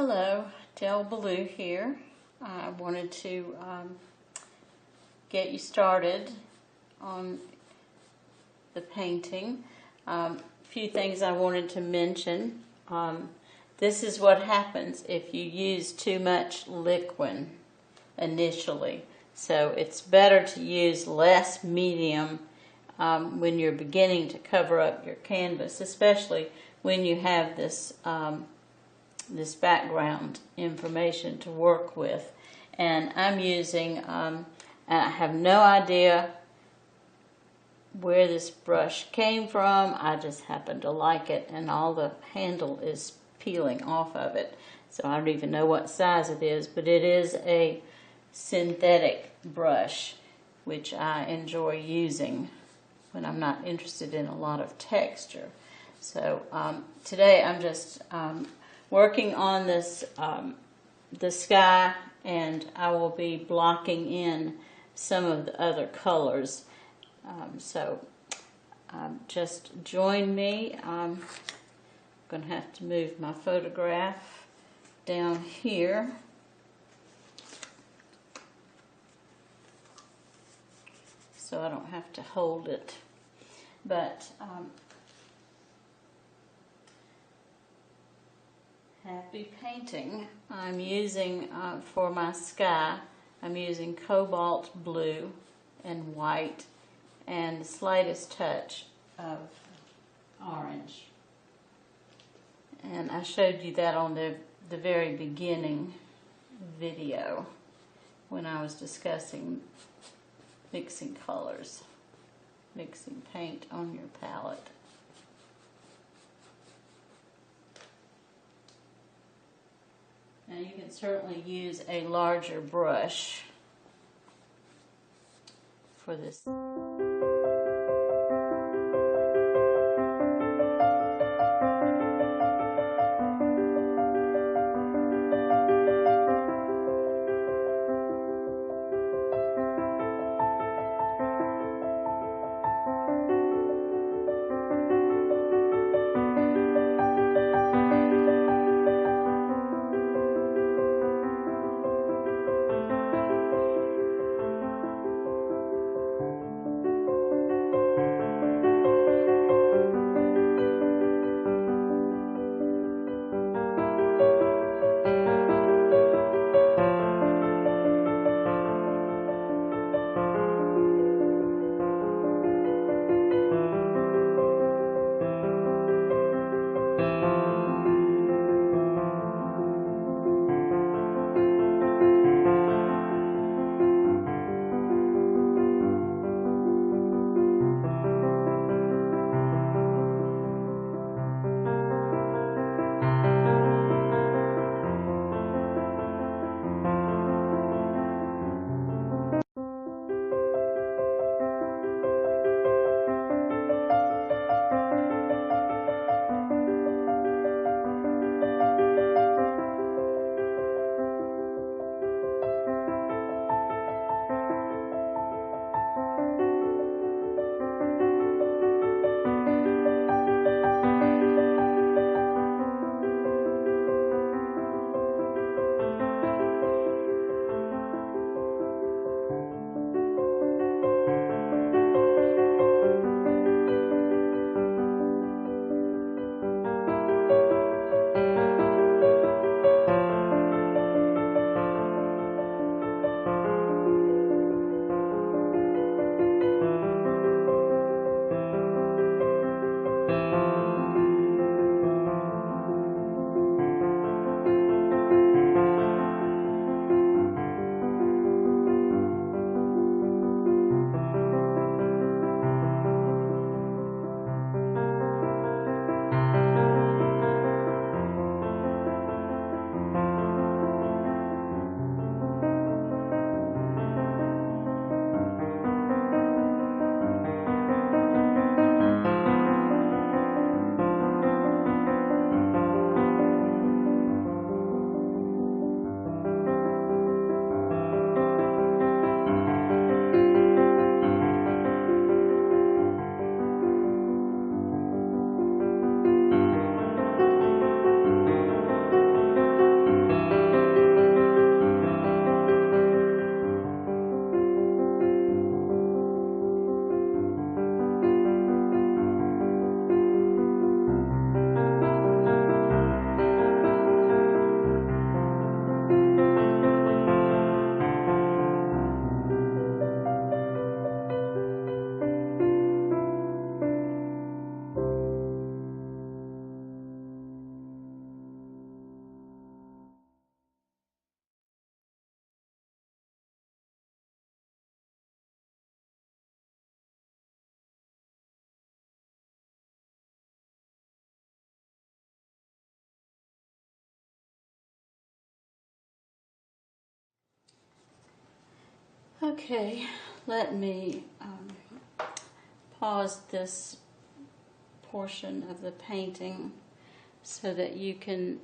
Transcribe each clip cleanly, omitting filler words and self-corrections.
Hello, Del Ballou here. I wanted to get you started on the painting. A few things I wanted to mention. This is what happens if you use too much liquid initially. So it's better to use less medium when you're beginning to cover up your canvas, especially when you have this this background information to work with. And I'm using, and I have no idea where this brush came from. I just happen to like it, and all the handle is peeling off of it. So I don't even know what size it is, but it is a synthetic brush, which I enjoy using when I'm not interested in a lot of texture. So today I'm just working on this, the sky, and I will be blocking in some of the other colors. Just join me. I'm going to have to move my photograph down here. So I don't have to hold it. But happy painting. I'm using, for my sky, I'm using cobalt blue and white and the slightest touch of orange. And I showed you that on the very beginning video when I was discussing mixing colors, mixing paint on your palette. Now you can certainly use a larger brush for this. Okay, let me pause this portion of the painting so that you can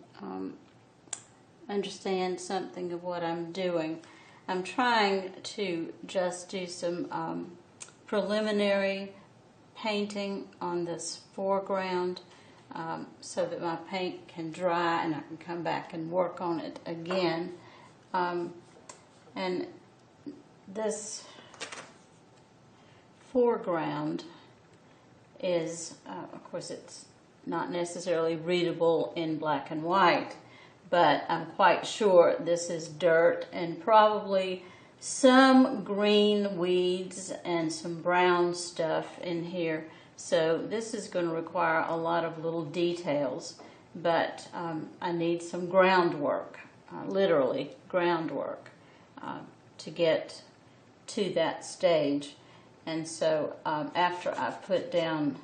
understand something of what I'm doing. I'm trying to just do some preliminary painting on this foreground so that my paint can dry and I can come back and work on it again. And this foreground is, of course, it's not necessarily readable in black and white, but I'm quite sure this is dirt and probably some green weeds and some brown stuff in here. So this is going to require a lot of little details, but I need some groundwork, literally groundwork, to get to that stage. And so after I've put down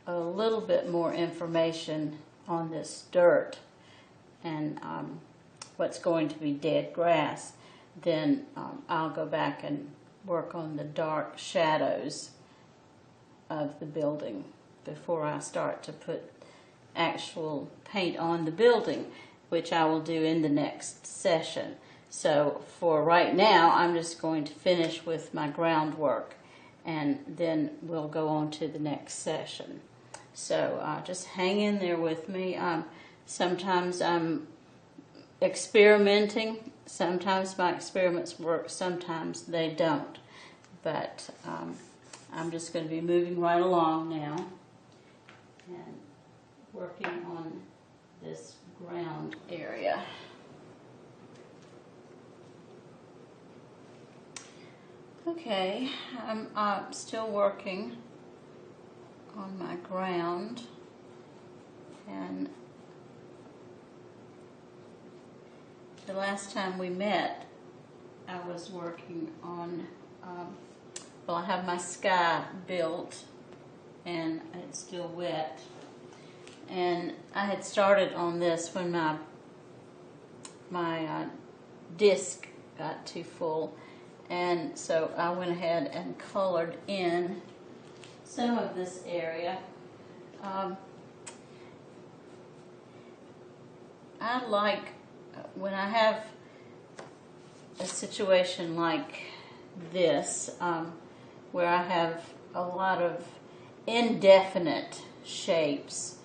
a little bit more information on this dirt and what's going to be dead grass, then I'll go back and work on the dark shadows of the building before I start to put actual paint on the building, which I will do in the next session. So for right now, I'm just going to finish with my groundwork, and then we'll go on to the next session. So just hang in there with me. Sometimes I'm experimenting. Sometimes my experiments work, sometimes they don't. But I'm just going to be moving right along now and working on this ground area. Okay, I'm still working on my ground, and the last time we met I was working on, well, I have my sky built and it's still wet, and I had started on this when my disc got too full. And so I went ahead and colored in some of this area. I like when I have a situation like this, where I have a lot of indefinite shapes.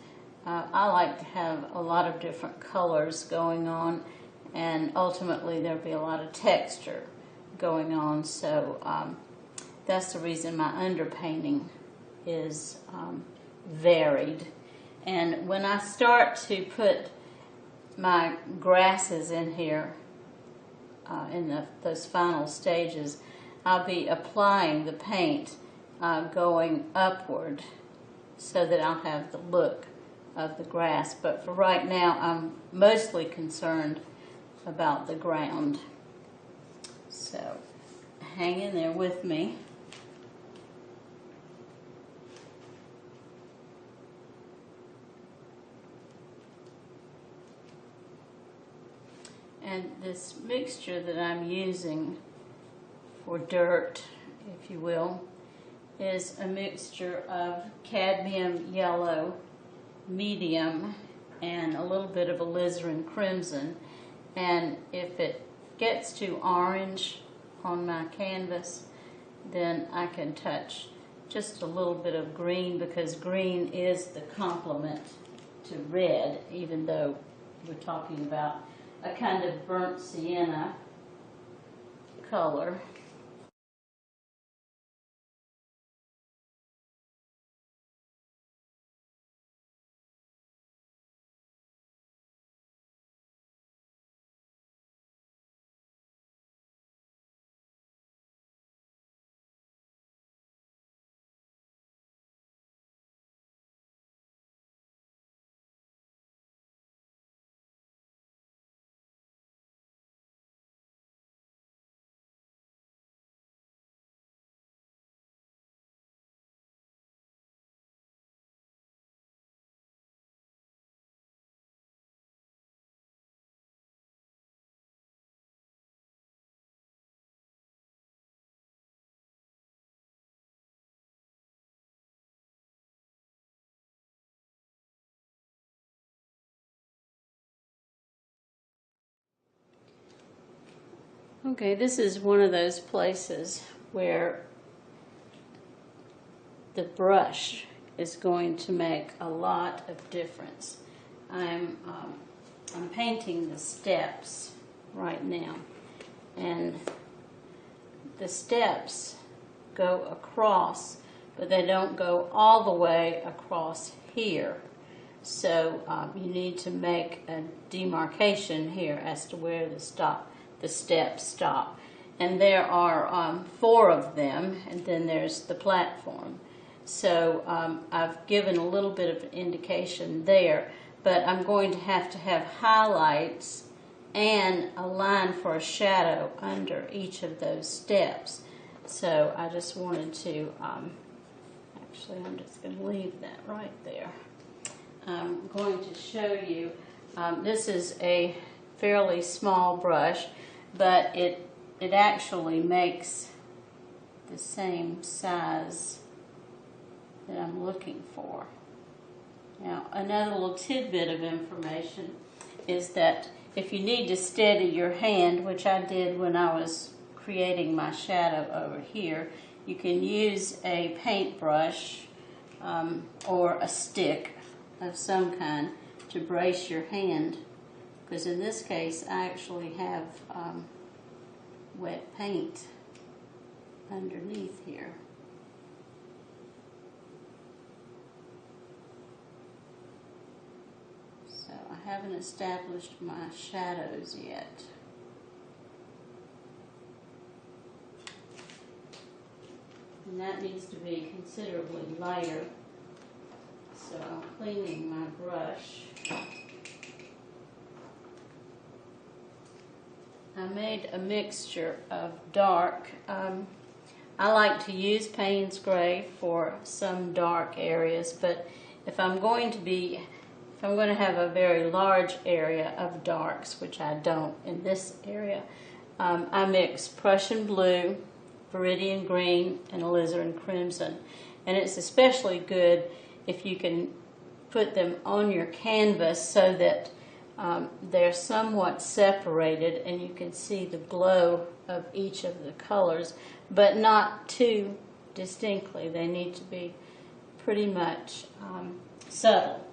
I like to have a lot of different colors going on, and ultimately there'll be a lot of texture going on. So that's the reason my underpainting is varied. And when I start to put my grasses in here in those final stages, I'll be applying the paint going upward so that I'll have the look of the grass. But for right now, I'm mostly concerned about the ground. So hang in there with me. And this mixture that I'm using for dirt, if you will, is a mixture of cadmium yellow, medium, and a little bit of alizarin crimson. And if it gets too orange on my canvas, then I can touch just a little bit of green, because green is the complement to red, even though we're talking about a kind of burnt sienna color. Okay, this is one of those places where the brush is going to make a lot of difference. I'm painting the steps right now, and the steps go across, but they don't go all the way across here. So you need to make a demarcation here as to where the steps stop. And there are 4 of them, and then there's the platform. So I've given a little bit of indication there, but I'm going to have highlights and a line for a shadow under each of those steps. So I just wanted to, actually I'm just going to leave that right there. I'm going to show you, this is a fairly small brush, but it actually makes the same size that I'm looking for. Now, another little tidbit of information is that if you need to steady your hand, which I did when I was creating my shadow over here, you can use a paintbrush or a stick of some kind to brace your hand, because in this case I actually have wet paint underneath here. So I haven't established my shadows yet. And that needs to be considerably lighter. So I'm cleaning my brush. I made a mixture of dark. I like to use Payne's Gray for some dark areas, but if I'm going to have a very large area of darks, which I don't in this area, I mix Prussian blue, Viridian green, and alizarin crimson. And it's especially good if you can put them on your canvas so that they're somewhat separated and you can see the glow of each of the colors, but not too distinctly. They need to be pretty much subtle.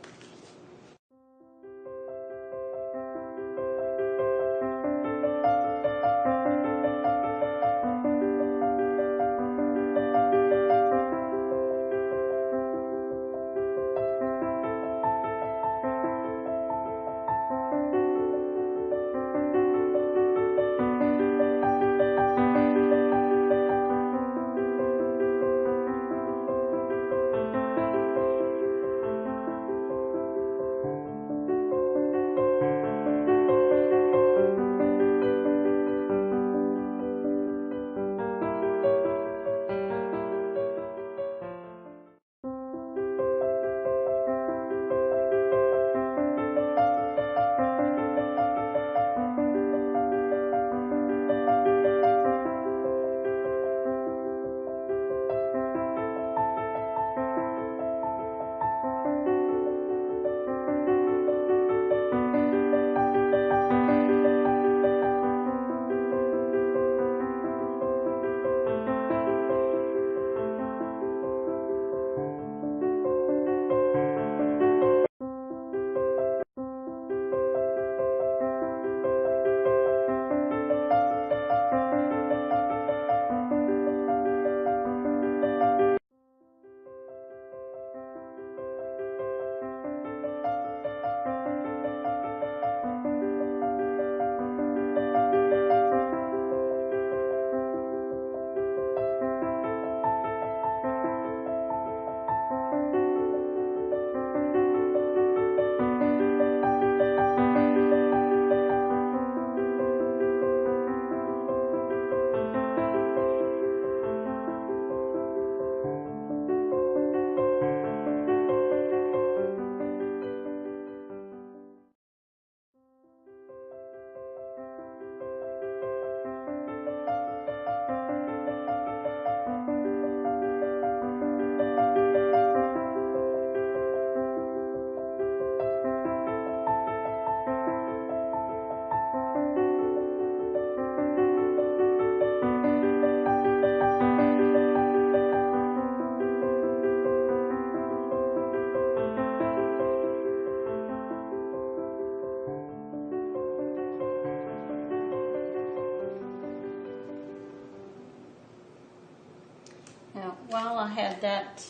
Now, while I had that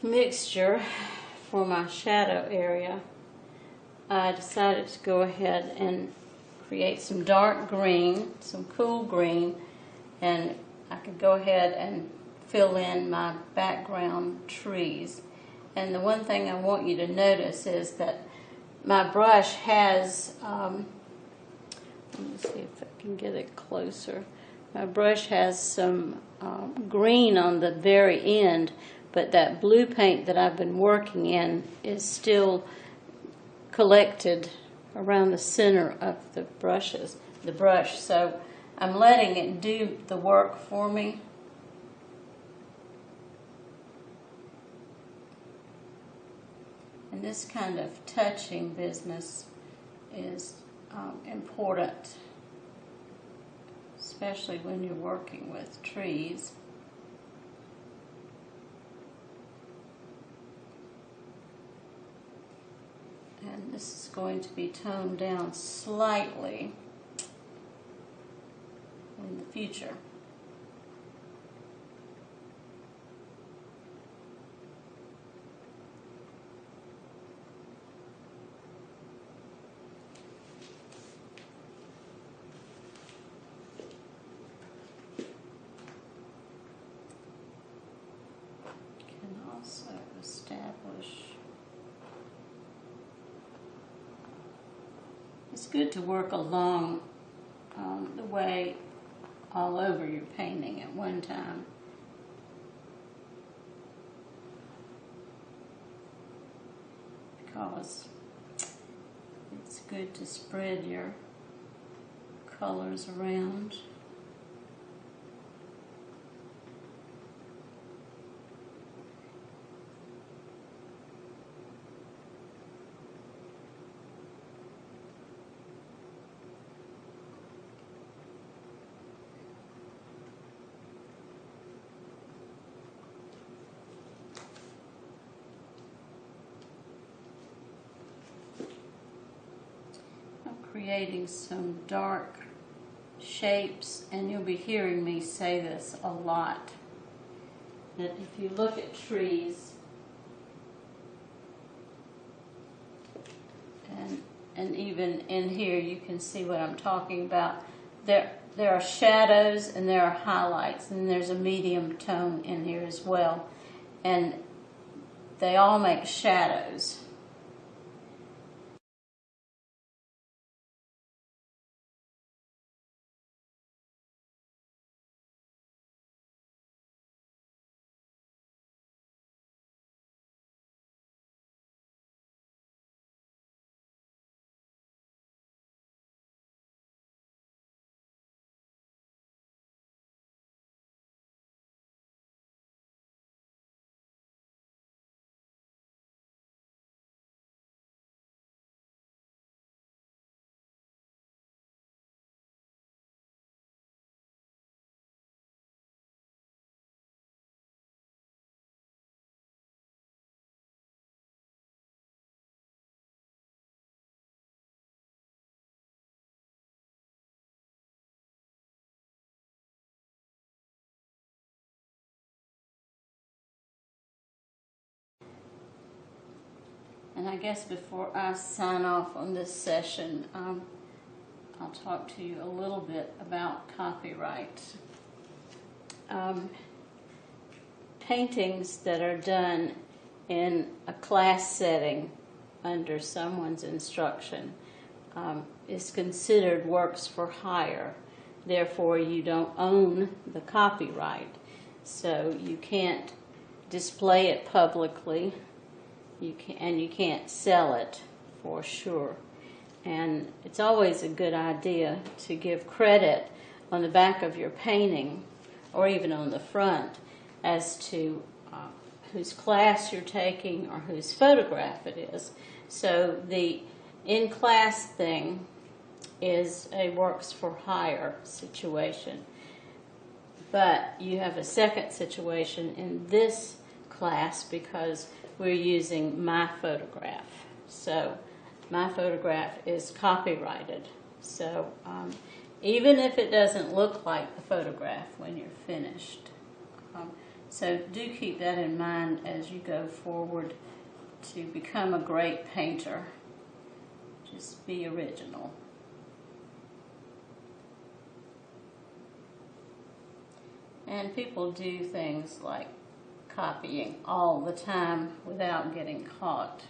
mixture for my shadow area, I decided to go ahead and create some dark green, some cool green, and I could go ahead and fill in my background trees. And the one thing I want you to notice is that my brush has, let me see if I can get it closer. My brush has some green on the very end, but that blue paint that I've been working in is still collected around the center of the brush. So I'm letting it do the work for me. And this kind of touching business is important, especially when you're working with trees. And this is going to be toned down slightly in the future. Can also establish. It's good to work along the way all over your painting at one time. Because it's good to spread your colors around. Creating some dark shapes, and you'll be hearing me say this a lot, that if you look at trees and even in here you can see what I'm talking about. There are shadows and there are highlights, and there's a medium tone in here as well, and they all make shadows. And I guess before I sign off on this session, I'll talk to you a little bit about copyright. Paintings that are done in a class setting under someone's instruction is considered works for hire. Therefore, you don't own the copyright, so you can't display it publicly. You can't sell it for sure. And it's always a good idea to give credit on the back of your painting, or even on the front, as to whose class you're taking or whose photograph it is. So the in-class thing is a works for hire situation. But you have a second situation in this class because we're using my photograph. So my photograph is copyrighted. So even if it doesn't look like the photograph when you're finished, So do keep that in mind as you go forward to become a great painter. Just be original. And people do things like copying all the time without getting caught.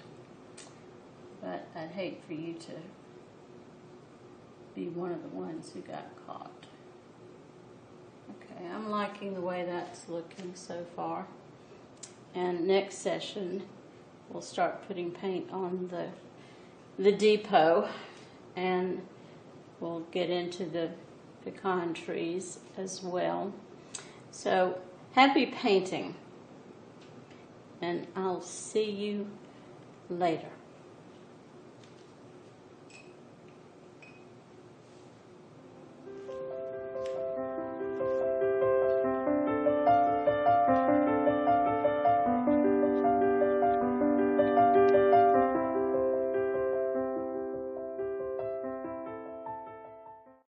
But I'd hate for you to be one of the ones who got caught. Okay, I'm liking the way that's looking so far. And next session, we'll start putting paint on the depot, and we'll get into the pecan trees as well. So, happy painting, and I'll see you later.